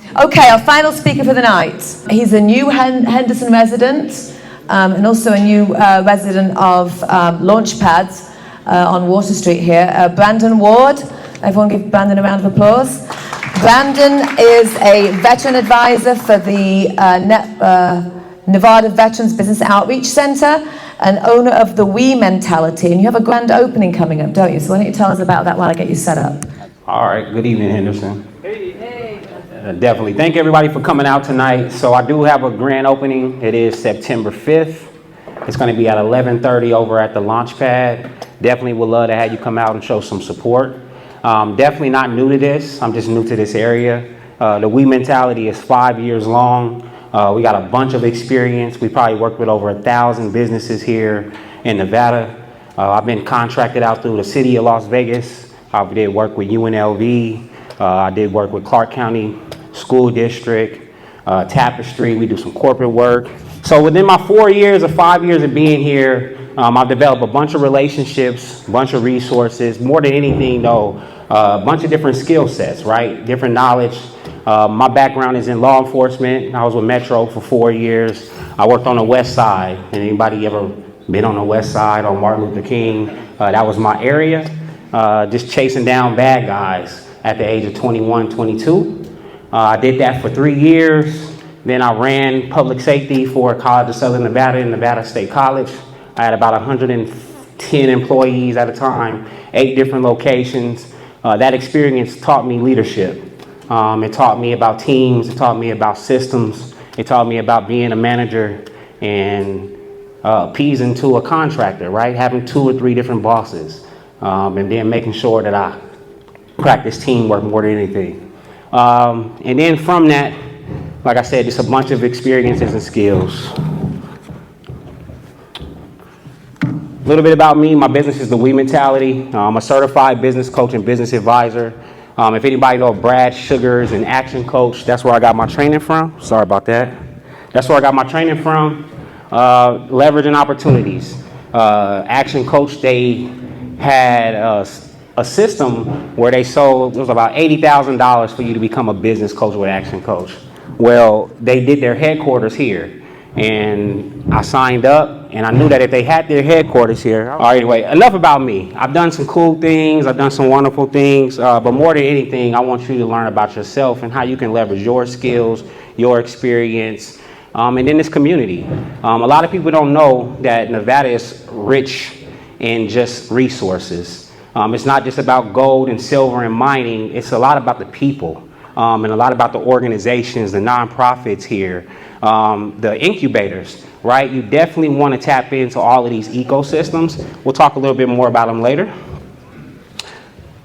Okay, our final speaker for the night. He's a new Henderson resident and also a new resident of Launchpad on Water Street here. Brandon Ward. Everyone give Brandon a round of applause. Brandon is a veteran advisor for the Nevada Veterans Business Outreach Center and owner of the We Mentality. And you have a grand opening coming up, don't you? So why don't you tell us about that while I get you set up? All right. Good evening, Henderson. Definitely. Thank everybody for coming out tonight. So I do have a grand opening. It is September 5th. It's going to be at 11:30 over at the Launchpad. Definitely would love to have you come out and show some support. Definitely not new to this. I'm just new to this area. The We Mentality is 5 years long. We got a bunch of experience. We probably worked with over 1,000 businesses here in Nevada. I've been contracted out through the city of Las Vegas. I did work with UNLV. I did work with Clark County School District, Tapestry. We do some corporate work. So within my 4 years or 5 years of being here, I've developed a bunch of relationships, a bunch of resources. More than anything, though, a bunch of different skill sets, right? Different knowledge. My background is in law enforcement. I was with Metro for 4 years. I worked on the West Side. And anybody ever been on the West Side on Martin Luther King? That was my area. Just chasing down bad guys at the age of 21, 22. I did that for 3 years. Then I ran public safety for College of Southern Nevada and Nevada State College. I had about 110 employees at a time, 8 different locations. That experience taught me leadership. It taught me about teams. It taught me about systems. It taught me about being a manager and appeasing to a contractor, right? Having 2 or 3 different bosses, and then making sure that I practice teamwork more than anything. And then from that, like I said, just a bunch of experiences and skills. A little bit about me. My business is the We Mentality. I'm a certified business coach and business advisor. If anybody knows Brad Sugars and Action Coach, that's where I got my training from. Sorry about that. That's where I got my training from. Leveraging opportunities. Action Coach, they had a system where they sold, it was about $80,000 for you to become a business coach with Action Coach. Well, they did their headquarters here. And I signed up, and I knew that if they had their headquarters here. All right, anyway, enough about me. I've done some cool things. I've done some wonderful things. But more than anything, I want you to learn about yourself and how you can leverage your skills, your experience, and then this community. A lot of people don't know that Nevada is rich in just resources. It's not just about gold and silver and mining. It's a lot about the people. And a lot about the organizations, the nonprofits here, the incubators, right? You definitely want to tap into all of these ecosystems. We'll talk a little bit more about them later.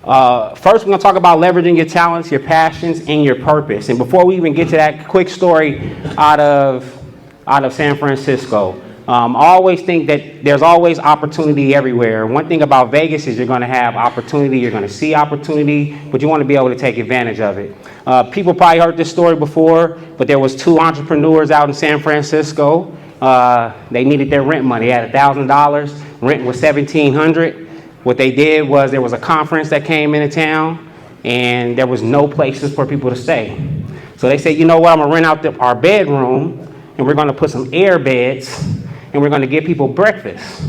First, we're going to talk about leveraging your talents, your passions, and your purpose. And before we even get to that, quick story out of San Francisco. I always think that there's always opportunity everywhere. One thing about Vegas is you're going to have opportunity, you're going to see opportunity, but you want to be able to take advantage of it. People probably heard this story before, but there was 2 entrepreneurs out in San Francisco. They needed their rent money. They had $1,000. Rent was $1,700. What they did was there was a conference that came into town, and there was no places for people to stay. So they said, you know what, I'm going to rent out our bedroom, and we're going to put some air beds, and we're going to give people breakfast.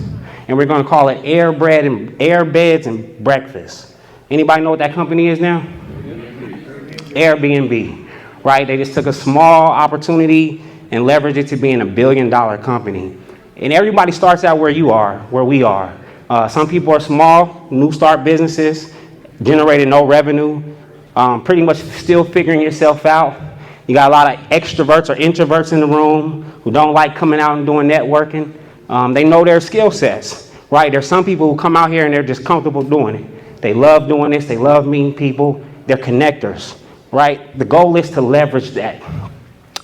And we're going to call it Air Beds and Breakfast. Anybody know what that company is now? Airbnb, right? They just took a small opportunity and leveraged it to being $1 billion company. And everybody starts out where we are. Some people are small, new start businesses, generating no revenue, pretty much still figuring yourself out. You got a lot of extroverts or introverts in the room who don't like coming out and doing networking. They know their skill sets, right? There's some people who come out here and they're just comfortable doing it. They love doing this. They love meeting people. They're connectors, right? The goal is to leverage that,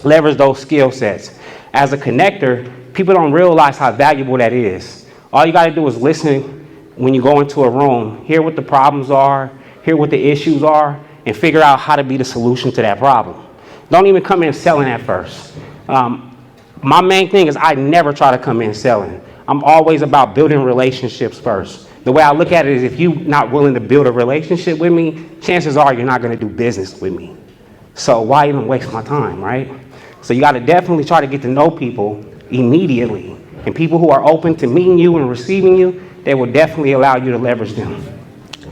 leverage those skill sets. As a connector, people don't realize how valuable that is. All you got to do is listen when you go into a room, hear what the problems are, hear what the issues are, and figure out how to be the solution to that problem. Don't even come in selling at first. My main thing is I never try to come in selling. I'm always about building relationships first. The way I look at it is if you're not willing to build a relationship with me, chances are you're not going to do business with me. So why even waste my time, right? So you got to definitely try to get to know people immediately. And people who are open to meeting you and receiving you, they will definitely allow you to leverage them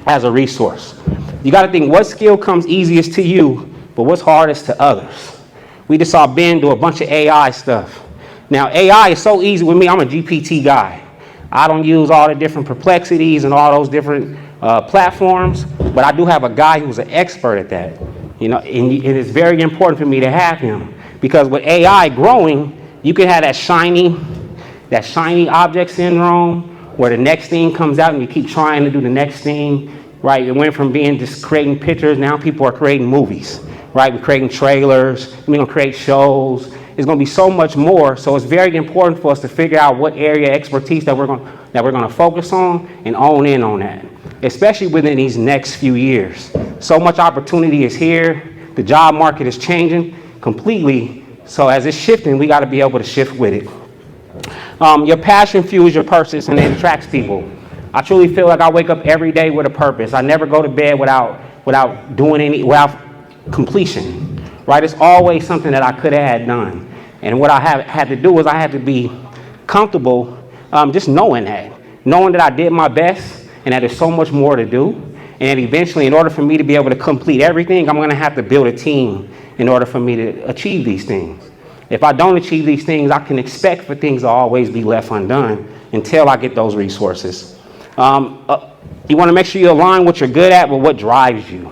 as a resource. You got to think, what skill comes easiest to you, but what's hardest to others? We just saw Ben do a bunch of AI stuff. Now, AI is so easy with me. I'm a GPT guy. I don't use all the different perplexities and all those different platforms, but I do have a guy who's an expert at that. You know, and it is very important for me to have him, because with AI growing, you can have that shiny object syndrome, where the next thing comes out and you keep trying to do the next thing, right? It went from being just creating pictures, now people are creating movies, right? We're creating trailers, we're gonna create shows. It's gonna be so much more, so it's very important for us to figure out what area of expertise that we're gonna focus on and own in on that, especially within these next few years. So much opportunity is here, the job market is changing completely, so as it's shifting, we gotta be able to shift with it. Your passion fuels your purpose and it attracts people. I truly feel like I wake up every day with a purpose. I never go to bed without completion, right? It's always something that I could have had done. And what I had to do was I had to be comfortable just knowing that I did my best and that there's so much more to do. And eventually, in order for me to be able to complete everything, I'm gonna have to build a team in order for me to achieve these things. If I don't achieve these things, I can expect for things to always be left undone until I get those resources. You want to make sure you align what you're good at with what drives you.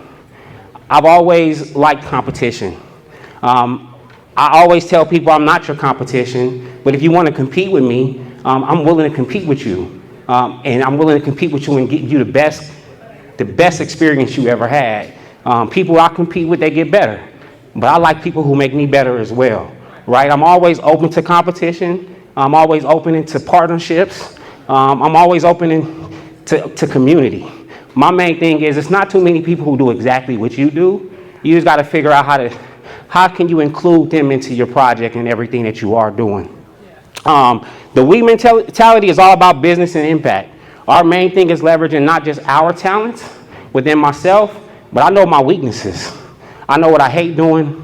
I've always liked competition. I always tell people I'm not your competition, but if you want to compete with me, I'm willing to compete with you. And I'm willing to compete with you and give you the best experience you ever had. People I compete with, they get better. But I like people who make me better as well. Right? I'm always open to competition. I'm always open to partnerships. I'm always open to community. My main thing is it's not too many people who do exactly what you do. You just got to figure out how can you include them into your project and everything that you are doing. The we mentality is all about business and impact. Our main thing is leveraging not just our talents within myself, but I know my weaknesses. I know what I hate doing.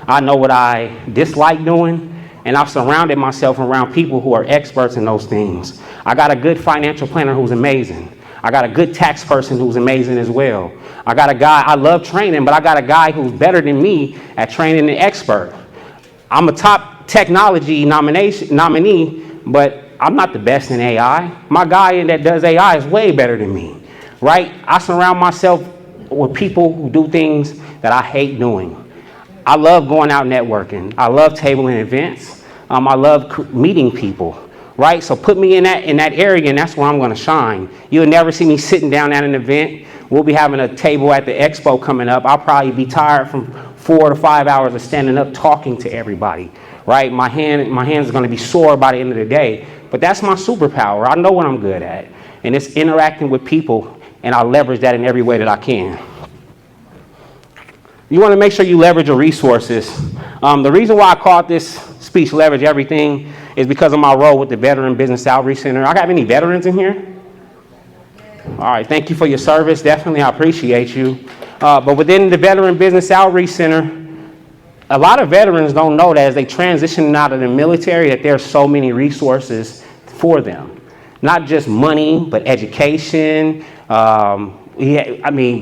I know what I dislike doing, and I've surrounded myself around people who are experts in those things. I got a good financial planner who's amazing. I got a good tax person who's amazing as well. I got a guy, I love training, but I got a guy who's better than me at training an expert. I'm a top technology nominee, but I'm not the best in AI. My guy that does AI is way better than me, right? I surround myself with people who do things that I hate doing. I love going out networking. I love tabling events. I love meeting people, right? So put me in that area, and that's where I'm going to shine. You'll never see me sitting down at an event. We'll be having a table at the expo coming up. I'll probably be tired from 4 to 5 hours of standing up talking to everybody, right? My hands are going to be sore by the end of the day, but that's my superpower. I know what I'm good at, and it's interacting with people, and I leverage that in every way that I can. You want to make sure you leverage your resources. The reason why I called this speech Leverage Everything is because of my role with the Veteran Business Outreach Center. I got any veterans in here? All right, thank you for your service. Definitely, I appreciate you. But within the Veteran Business Outreach Center, a lot of veterans don't know that as they transition out of the military that there are so many resources for them. Not just money, but education,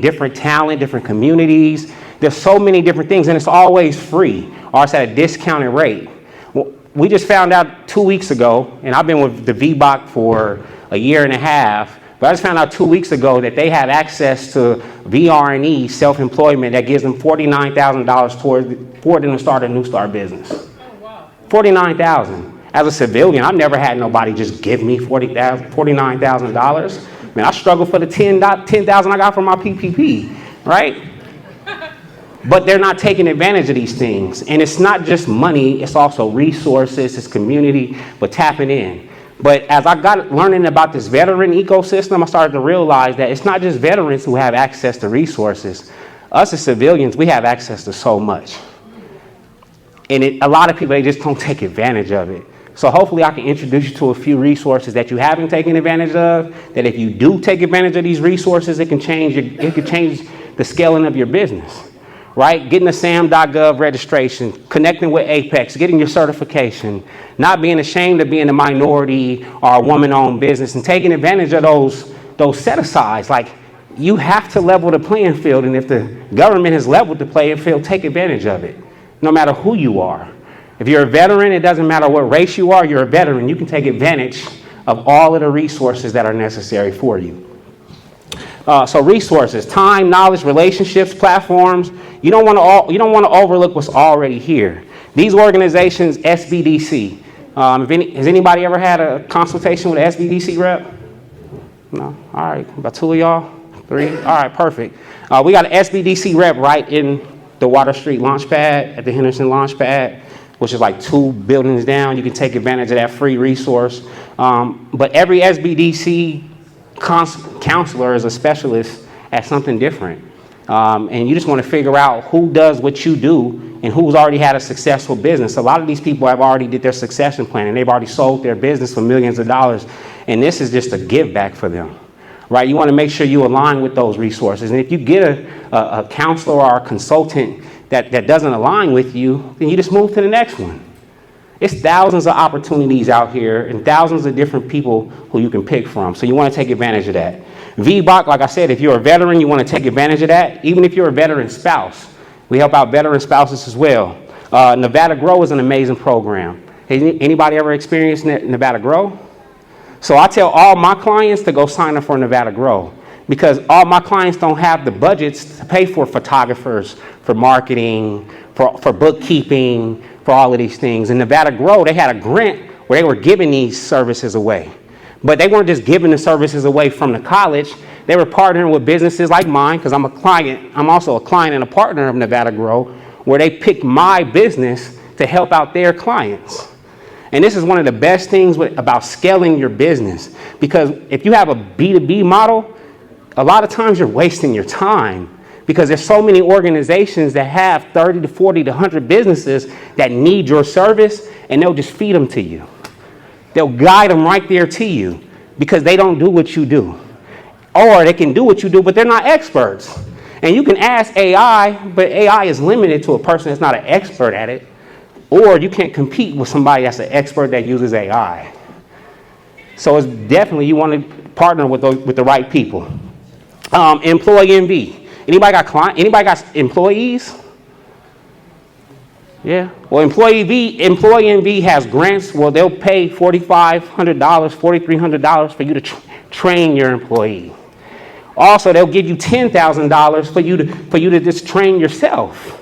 different talent, different communities. There's so many different things, and it's always free, or it's at a discounted rate. Well, we just found out 2 weeks ago, and I've been with the VBOC for a year and a half, but I just found out 2 weeks ago that they have access to VR&E, self-employment, that gives them $49,000 for them to start a new start business. Oh, wow. $49,000. As a civilian, I've never had nobody just give me $49,000. Man, I struggle for the $10,000 I got from my PPP, right? But they're not taking advantage of these things. And it's not just money, it's also resources, it's community, but tapping in. But as I got learning about this veteran ecosystem, I started to realize that it's not just veterans who have access to resources. Us as civilians, we have access to so much. And a lot of people, they just don't take advantage of it. So hopefully I can introduce you to a few resources that you haven't taken advantage of, that if you do take advantage of these resources, it can change the scaling of your business. right? Getting a SAM.gov registration, connecting with Apex, getting your certification, not being ashamed of being a minority or a woman-owned business, and taking advantage of those set-asides. Like, you have to level the playing field, and if the government has leveled the playing field, take advantage of it, no matter who you are. If you're a veteran, it doesn't matter what race you are, you're a veteran. You can take advantage of all of the resources that are necessary for you. So resources, time, knowledge, relationships, platforms. You don't want to overlook what's already here. These organizations, SBDC. Has anybody ever had a consultation with an SBDC rep? No? All right, about 2 of y'all? 3? All right, perfect. We got an SBDC rep right in the Water Street Launchpad, at the Henderson Launchpad, which is like 2 buildings down. You can take advantage of that free resource. But every SBDC counselor is a specialist at something different. And you just want to figure out who does what you do and who's already had a successful business. A lot of these people have already did their succession plan, and they've already sold their business for millions of dollars. And this is just a give back for them, right? You want to make sure you align with those resources. And if you get a counselor or a consultant that doesn't align with you, then you just move to the next one. It's thousands of opportunities out here and thousands of different people who you can pick from. So you want to take advantage of that. VBOC, like I said, if you're a veteran, you want to take advantage of that. Even if you're a veteran spouse, we help out veteran spouses as well. Nevada Grow is an amazing program. Has anybody ever experienced Nevada Grow? So I tell all my clients to go sign up for Nevada Grow, because all my clients don't have the budgets to pay for photographers, for marketing, for bookkeeping, for all of these things. In Nevada Grow, they had a grant where they were giving these services away. But they weren't just giving the services away from the college. They were partnering with businesses like mine, because I'm a client. I'm also a client and a partner of Nevada Grow, where they picked my business to help out their clients. And this is one of the best things about scaling your business, because if you have a B2B model, a lot of times you're wasting your time, because there's so many organizations that have 30 to 40 to 100 businesses that need your service, and they'll just feed them to you. They'll guide them right there to you, because they don't do what you do. Or they can do what you do, but they're not experts. And you can ask AI, but AI is limited to a person that's not an expert at it. Or you can't compete with somebody that's an expert that uses AI. So it's definitely, you want to partner with the right people. Employee envy. Anybody got employees? Yeah. Well, Employee envy has grants. Well, they'll pay $4,500, $4,300 for you to train your employee. Also, they'll give you $10,000 for you to just train yourself,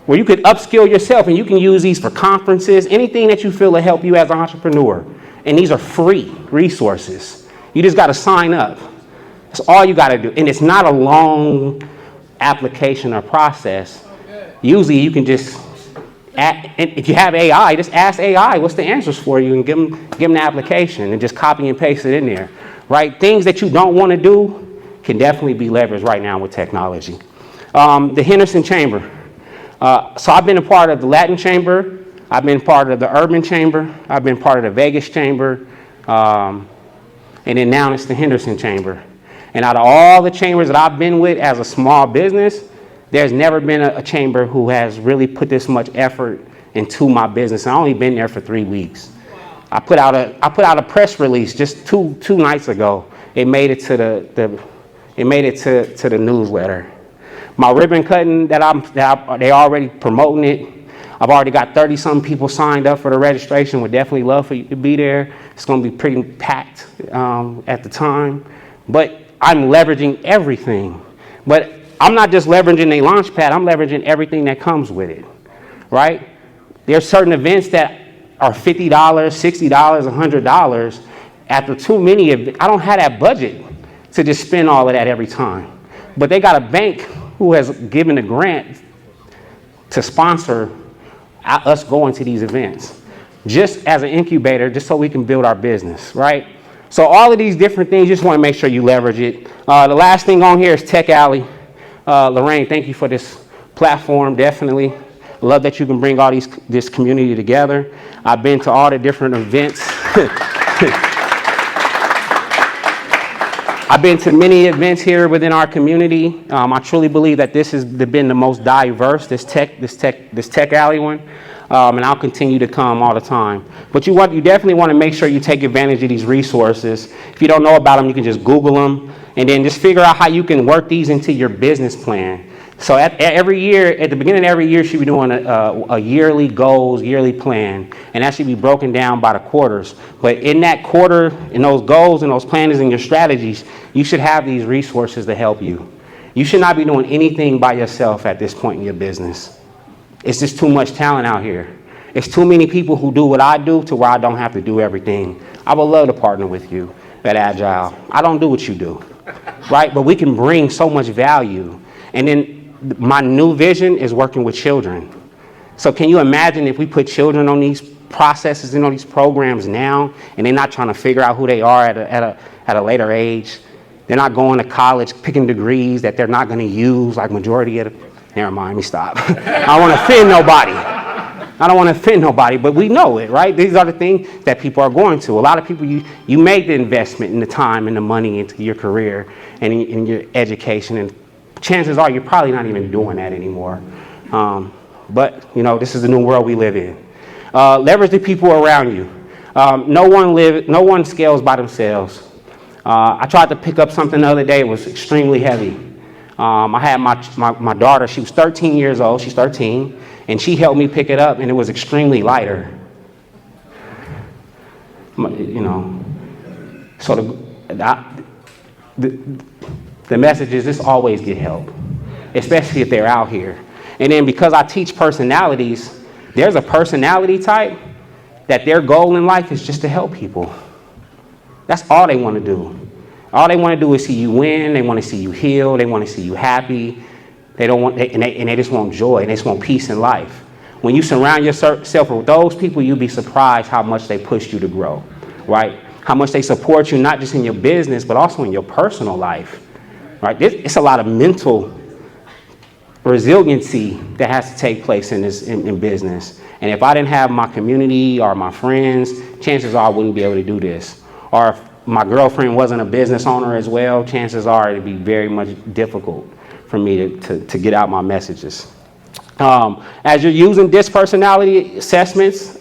where you could upskill yourself, and you can use these for conferences, anything that you feel will help you as an entrepreneur. And these are free resources. You just got to sign up. That's all you got to do. And it's not a long application or process. Usually you can just, and if you have AI, just ask AI what's the answers for you, and give them the application, and just copy and paste it in there, right? Things that you don't want to do can definitely be leveraged right now with technology. The Henderson Chamber. So I've been a part of the Latin Chamber. I've been part of the Urban Chamber. I've been part of the Vegas Chamber. And then now it's the Henderson Chamber. And out of all the chambers that I've been with as a small business, there's never been a chamber who has really put this much effort into my business. I've only been there for 3 weeks. Wow. I put out a press release just two nights ago. It made it to the newsletter. My ribbon cutting they already promoting it. I've already got 30-some people signed up for the registration. Would definitely love for you to be there. It's going to be pretty packed at the time. But I'm leveraging everything. But I'm not just leveraging a launch pad. I'm leveraging everything that comes with it, right? There's certain events that are $50, $60, $100. After too many of it, I don't have that budget to just spend all of that every time. But they got a bank who has given a grant to sponsor us going to these events, just as an incubator, just so we can build our business, right? So all of these different things, you just want to make sure you leverage it. The last thing on here is Tech Alley. Lorraine, thank you for this platform, definitely. Love that you can bring all this community together. I've been to all the different events. I've been to many events here within our community. I truly believe that this has been the most diverse, this tech alley one, and I'll continue to come all the time. But you definitely want to make sure you take advantage of these resources. If you don't know about them, you can just Google them, and then just figure out how you can work these into your business plan. So every year, at the beginning of every year, you should be doing a yearly goals, yearly plan, and that should be broken down by the quarters. But in that quarter, in those goals and those plans and your strategies, you should have these resources to help you. You should not be doing anything by yourself at this point in your business. It's just too much talent out here. It's too many people who do what I do to where I don't have to do everything. I would love to partner with you at Agile. I don't do what you do, right? But we can bring so much value. And then my new vision is working with children. So can you imagine if we put children on these processes and on these programs now, and they're not trying to figure out who they are at a later age? They're not going to college, picking degrees that they're not going to use like majority of the... Never mind, let me stop. I don't want to offend nobody. I don't want to offend nobody, but we know it, right? These are the things that people are going to. A lot of people, you make the investment in the time and the money into your career and in your education, and chances are you're probably not even doing that anymore. But, this is the new world we live in. Leverage the people around you. No one scales by themselves. I tried to pick up something the other day. It was extremely heavy. I had my daughter. She was 13 years old. She's 13. And she helped me pick it up, and it was extremely lighter. So the message is just always get help, especially if they're out here. And then because I teach personalities, there's a personality type that their goal in life is just to help people. That's all they want to do. All they want to do is see you win. They want to see you heal. They want to see you happy. They just want joy. And they just want peace in life. When you surround yourself with those people, you'll be surprised how much they push you to grow, right? How much they support you, not just in your business, but also in your personal life, right? It's a lot of mental resiliency that has to take place in business. And if I didn't have my community or my friends, chances are I wouldn't be able to do this. Or if my girlfriend wasn't a business owner as well, chances are it'd be very much difficult for me to get out my messages. As you're using DISC personality assessments,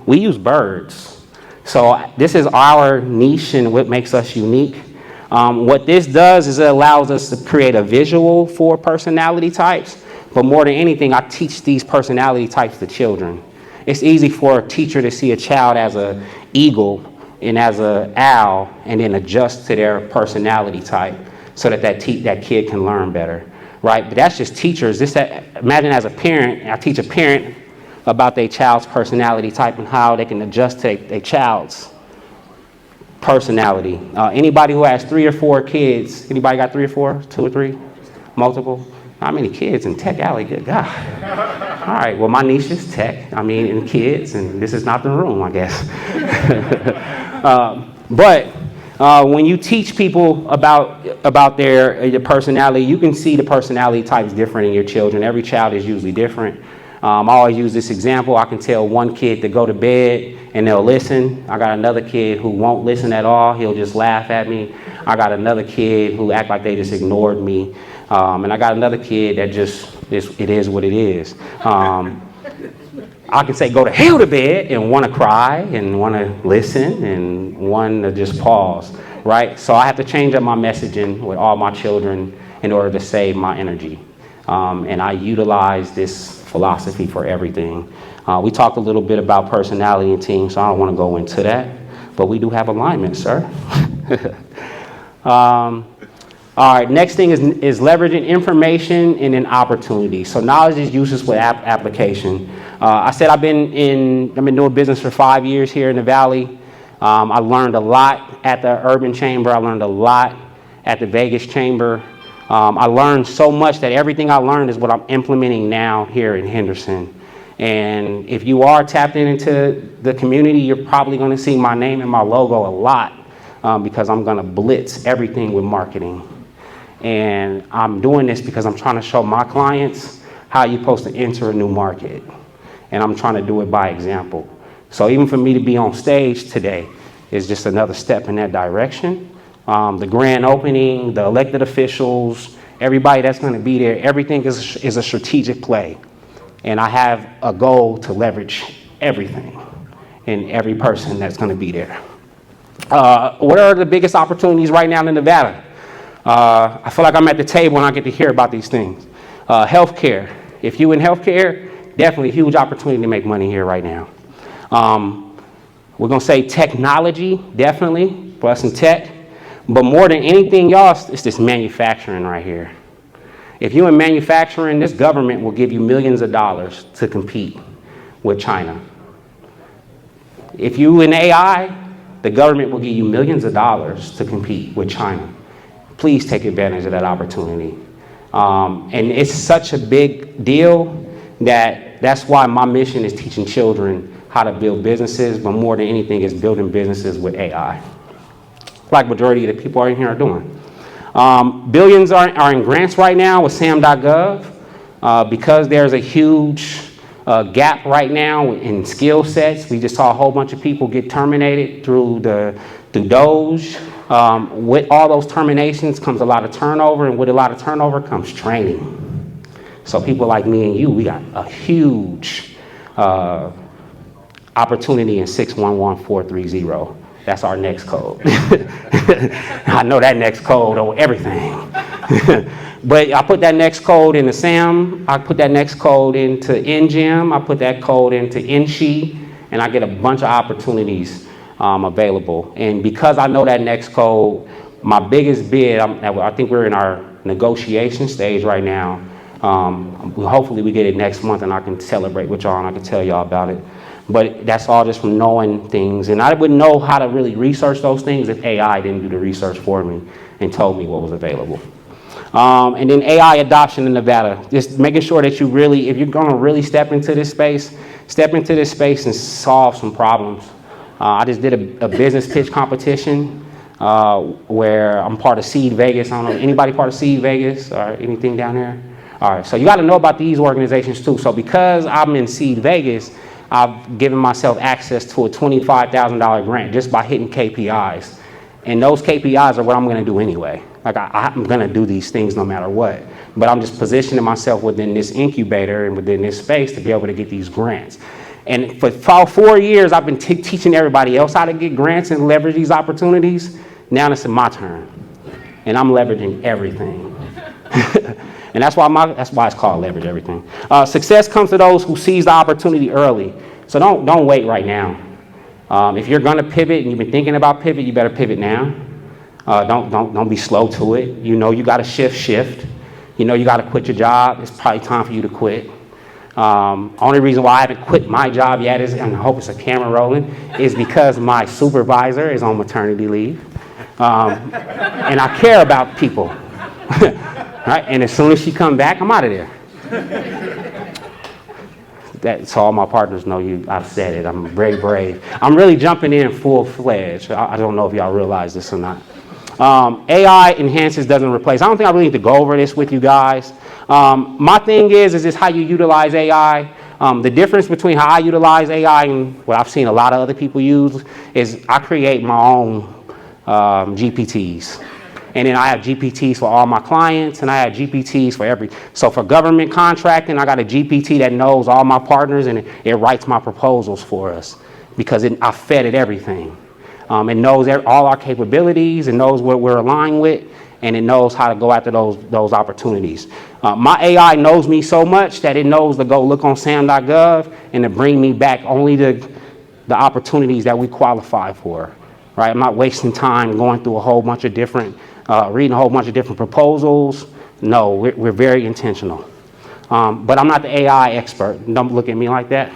we use birds. So this is our niche and what makes us unique. What this does is it allows us to create a visual for personality types, but more than anything, I teach these personality types to children. It's easy for a teacher to see a child as an eagle and as an owl and then adjust to their personality type so that kid can learn better, right? But that's just teachers. Imagine as a parent, I teach a parent about their child's personality type and how they can adjust to their child's personality. Anybody who has 3 or 4 kids, anybody got 3 or 4, 2 or 3, multiple? How many kids in Tech Alley? Good God. All right, well, my niche is tech, and kids, and this is not the room, I guess. But when you teach people about their personality, you can see the personality types different in your children. Every child is usually different. I always use this example. I can tell one kid to go to bed and they'll listen. I got another kid who won't listen at all. He'll just laugh at me. I got another kid who act like they just ignored me. And I got another kid that it is what it is. I can say go to hell to bed and want to cry and want to listen and want to just pause, right? So I have to change up my messaging with all my children in order to save my energy. And I utilize this philosophy for everything. We talked a little bit about personality and team, so I don't want to go into that. But we do have alignment, sir. All right, next thing is leveraging information and then opportunity. So knowledge is useless with application. I said I've been doing business for 5 years here in the Valley. I learned a lot at the Urban Chamber. I learned a lot at the Vegas Chamber. I learned so much that everything I learned is what I'm implementing now here in Henderson. And if you are tapped into the community, you're probably going to see my name and my logo a lot because I'm going to blitz everything with marketing. And I'm doing this because I'm trying to show my clients how you're supposed to enter a new market. And I'm trying to do it by example. So even for me to be on stage today is just another step in that direction. the grand opening, the elected officials, everybody that's going to be there, everything is a strategic play. And I have a goal to leverage everything and every person that's going to be there. What are the biggest opportunities right now in Nevada? I feel like I'm at the table and I get to hear about these things. Healthcare. If you in healthcare, definitely a huge opportunity to make money here right now. We're going to say technology, definitely, for us in tech. But more than anything, y'all, it's this manufacturing right here. If you're in manufacturing, this government will give you millions of dollars to compete with China. If you in AI, the government will give you millions of dollars to compete with China. Please take advantage of that opportunity. And it's such a big deal that's why my mission is teaching children how to build businesses, but more than anything is building businesses with AI. Like majority of the people in here are doing. Billions are in grants right now with SAM.gov because there's a huge gap right now in skill sets. We just saw a whole bunch of people get terminated through Doge. With all those terminations comes a lot of turnover, and with a lot of turnover comes training. So people like me and you, we got a huge opportunity in 611430. That's our next code. I know that next code over everything. But I put that next code into SAM, I put that next code into NGEM, I put that code into NSHE, and I get a bunch of opportunities available. And because I know that next code, my biggest bid, I think we're in our negotiation stage right now. Hopefully we get it next month and I can celebrate with y'all and I can tell y'all about it. But that's all just from knowing things. And I wouldn't know how to really research those things if AI didn't do the research for me and told me what was available. And then AI adoption in Nevada. Just making sure that you really, if you're going to really step into this space and solve some problems. I just did a business pitch competition where I'm part of Seed Vegas. I don't know, anybody part of Seed Vegas or anything down there? All right, so you got to know about these organizations too. So because I'm in Seed Vegas, I've given myself access to a $25,000 grant just by hitting KPIs. And those KPIs are what I'm going to do anyway. Like I'm going to do these things no matter what. But I'm just positioning myself within this incubator and within this space to be able to get these grants. And for 4 years, I've been teaching everybody else how to get grants and leverage these opportunities. Now it's my turn. And I'm leveraging everything. And that's why it's called leverage everything. Success comes to those who seize the opportunity early. So don't wait right now. If you're going to pivot and you've been thinking about pivot, you better pivot now. Don't be slow to it. You know you got to shift. You know you got to quit your job. It's probably time for you to quit. Only reason why I haven't quit my job yet is, and I hope it's a camera rolling, is because my supervisor is on maternity leave. And I care about people. Right? And as soon as she come back, I'm out of there. That's all my partners know. I've said it. I'm very brave. I'm really jumping in full-fledged. I don't know if y'all realize this or not. AI enhances, doesn't replace. I don't think I really need to go over this with you guys. My thing is this how you utilize AI. The difference between how I utilize AI and what I've seen a lot of other people use is I create my own GPTs. And then I have GPTs for all my clients, and I have GPTs for so for government contracting, I got a GPT that knows all my partners, and it writes my proposals for us because I fed it everything. It knows all our capabilities, it knows what we're aligned with, and it knows how to go after those opportunities. My AI knows me so much that it knows to go look on SAM.gov and to bring me back only the opportunities that we qualify for. Right? I'm not wasting time going through a whole bunch of different reading a whole bunch of different proposals. No, we're very intentional. But I'm not the AI expert. Don't look at me like that.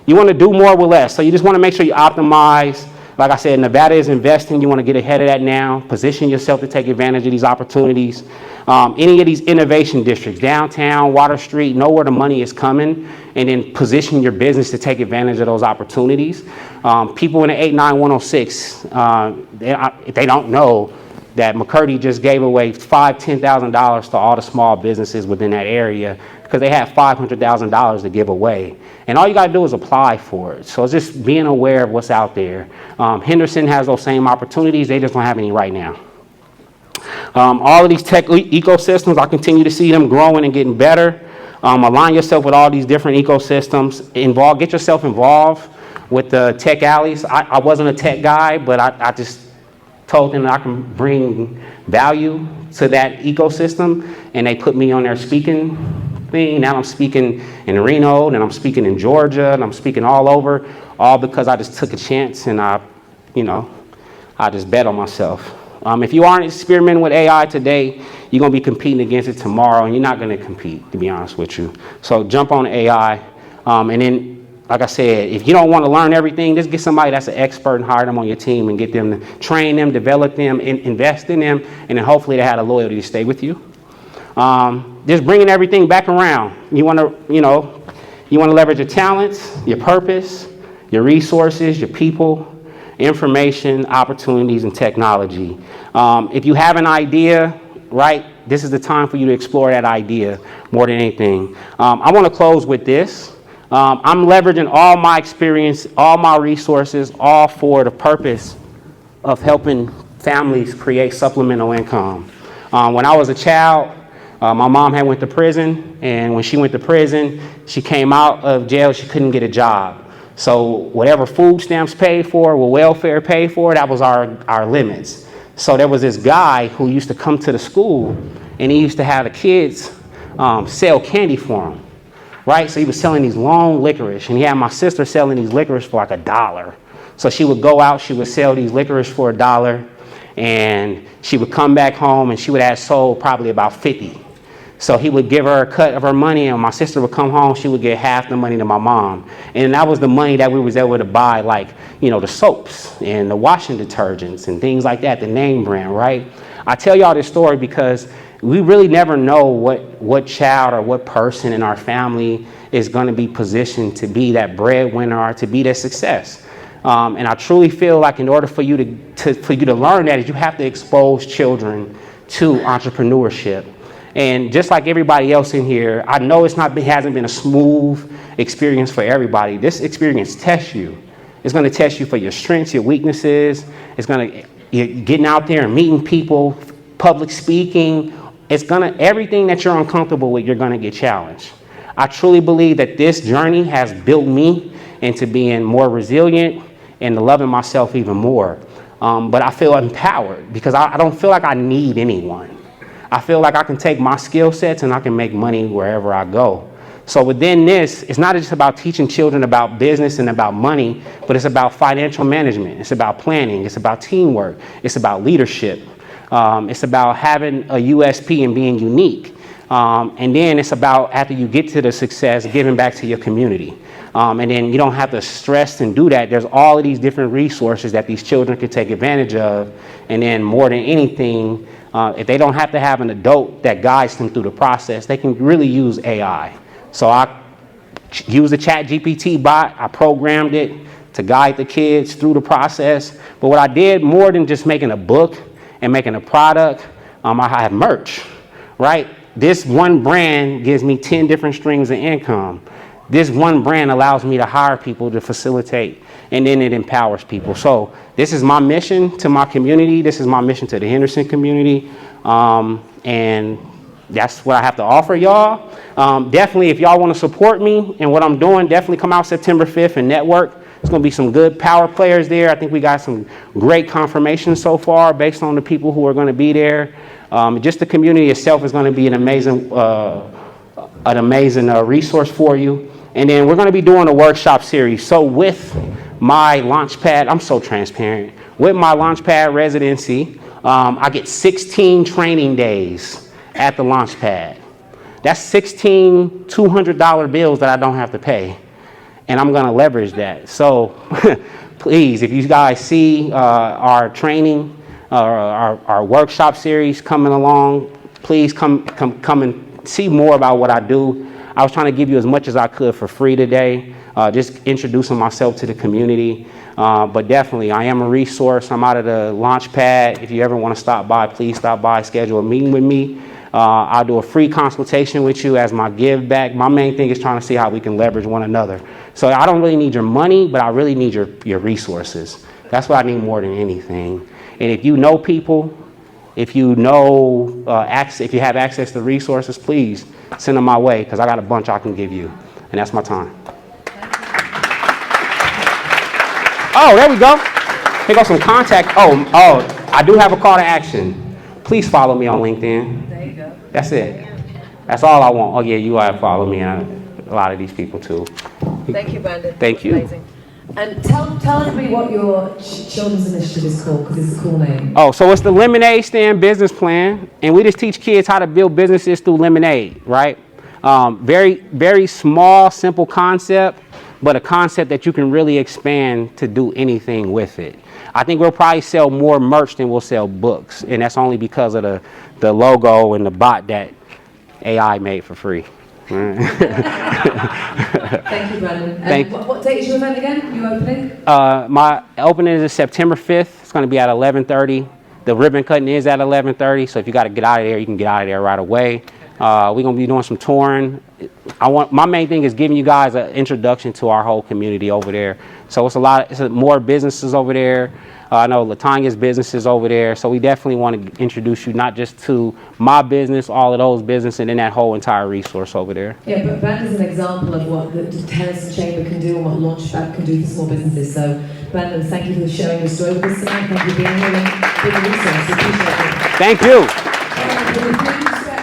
You want to do more with less. So you just want to make sure you optimize. Like I said, Nevada is investing. You want to get ahead of that now. Position yourself to take advantage of these opportunities. Any of these innovation districts, downtown, Water Street, know where the money is coming, and then position your business to take advantage of those opportunities. People in the 89106, if they don't know, that McCurdy just gave away $10,000 to all the small businesses within that area because they had $500,000 to give away. And all you got to do is apply for it. So it's just being aware of what's out there. Henderson has those same opportunities. They just don't have any right now. All of these tech ecosystems, I continue to see them growing and getting better. Align yourself with all these different ecosystems. Get yourself involved with the tech alleys. I wasn't a tech guy, but I just told them that I can bring value to that ecosystem, and they put me on their speaking thing. Now I'm speaking in Reno, and I'm speaking in Georgia, and I'm speaking all over, all because I just took a chance and I just bet on myself. If you aren't experimenting with AI today, you're going to be competing against it tomorrow, and you're not going to compete, to be honest with you. So jump on AI, and then, like I said, if you don't want to learn everything, just get somebody that's an expert and hire them on your team and get them to train them, develop them, invest in them, and then hopefully they have the loyalty to stay with you. Just bringing everything back around. You want to leverage your talents, your purpose, your resources, your people, information, opportunities, and technology. If you have an idea, right, this is the time for you to explore that idea more than anything. I want to close with this. I'm leveraging all my experience, all my resources, all for the purpose of helping families create supplemental income. When I was a child, my mom had went to prison, and when she went to prison, she came out of jail, she couldn't get a job. So whatever food stamps paid for, what welfare paid for, that was our limits. So there was this guy who used to come to the school, and he used to have the kids sell candy for him, right? So he was selling these long licorice, and he had my sister selling these licorice for like $1. So she would go out, she would sell these licorice for $1, and she would come back home, and she would have sold probably about 50. So he would give her a cut of her money, and my sister would come home, she would get half the money to my mom. And that was the money that we was able to buy, like, the soaps and the washing detergents and things like that, the name brand, right? I tell y'all this story because we really never know what child or what person in our family is going to be positioned to be that breadwinner or to be that success. And I truly feel like in order for you to learn that, is you have to expose children to entrepreneurship. And just like everybody else in here, I know it hasn't been a smooth experience for everybody. This experience tests you. It's going to test you for your strengths, your weaknesses. You're getting out there and meeting people, public speaking. Everything that you're uncomfortable with, you're going to get challenged. I truly believe that this journey has built me into being more resilient and loving myself even more. But I feel empowered because I don't feel like I need anyone. I feel like I can take my skill sets and I can make money wherever I go. So within this, it's not just about teaching children about business and about money, but it's about financial management. It's about planning. It's about teamwork. It's about leadership. It's about having a USP and being unique. And then it's about, after you get to the success, giving back to your community. And then you don't have to stress and do that. There's all of these different resources that these children can take advantage of. And then more than anything, if they don't have to have an adult that guides them through the process, they can really use AI. So I use the ChatGPT bot. I programmed it to guide the kids through the process. But what I did, more than just making a book and making a product, I have merch, right? This one brand gives me 10 different streams of income. This one brand allows me to hire people to facilitate, and then it empowers people. So this is my mission to my community. This is my mission to the Henderson community. And that's what I have to offer y'all. Definitely, if y'all want to support me and what I'm doing, definitely come out September 5th and network. There's going to be some good power players there. I think we got some great confirmation so far based on the people who are going to be there. Just the community itself is going to be an amazing resource for you. And then we're going to be doing a workshop series. So with my Launchpad, I'm so transparent. With my Launchpad residency, I get 16 training days at the Launchpad. That's 16 $200 bills that I don't have to pay. And I'm going to leverage that. So please, if you guys see our training, our workshop series coming along, please come and see more about what I do. I was trying to give you as much as I could for free today, just introducing myself to the community. But definitely, I am a resource. I'm out of the launch pad. If you ever want to stop by, please stop by, schedule a meeting with me. I'll do a free consultation with you as my give back. My main thing is trying to see how we can leverage one another. So I don't really need your money, but I really need your resources. That's what I need more than anything. And if you know people, if you know, if you have access to resources, please send them my way, because I got a bunch I can give you. And that's my time. Oh, there we go. Here goes some contact. Oh, I do have a call to action. Please follow me on LinkedIn. There you go. That's it. That's all I want. Oh, yeah, you gotta follow me, and a lot of these people, too. Thank you, Brandon. Thank you. Amazing. And tell everybody what your children's initiative is called, because it's a cool name. Oh, so it's the Lemonade Stand Business Plan, and we just teach kids how to build businesses through lemonade, right? Very, very small, simple concept, but a concept that you can really expand to do anything with it. I think we'll probably sell more merch than we'll sell books, and that's only because of the logo and the bot that AI made for free. Thank you, Brandon. What date is your event again? You opening? My opening is September 5th. It's going to be at 11:30. The ribbon cutting is at 11:30, so if you got to get out of there, you can get out of there right away. We're going to be doing some touring. My main thing is giving you guys an introduction to our whole community over there. So it's more businesses over there. I know Latanya's business is over there. So we definitely want to introduce you not just to my business, all of those businesses, and then that whole entire resource over there. Yeah, but Brandon's an example of what the Henderson Chamber can do and what Launchpad can do for small businesses. So Brandon, thank you for sharing your story with us tonight. Thank you for being here and being a resource. We appreciate it. Thank you.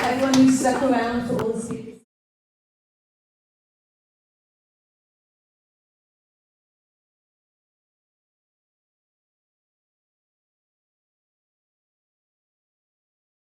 Everyone who stuck around for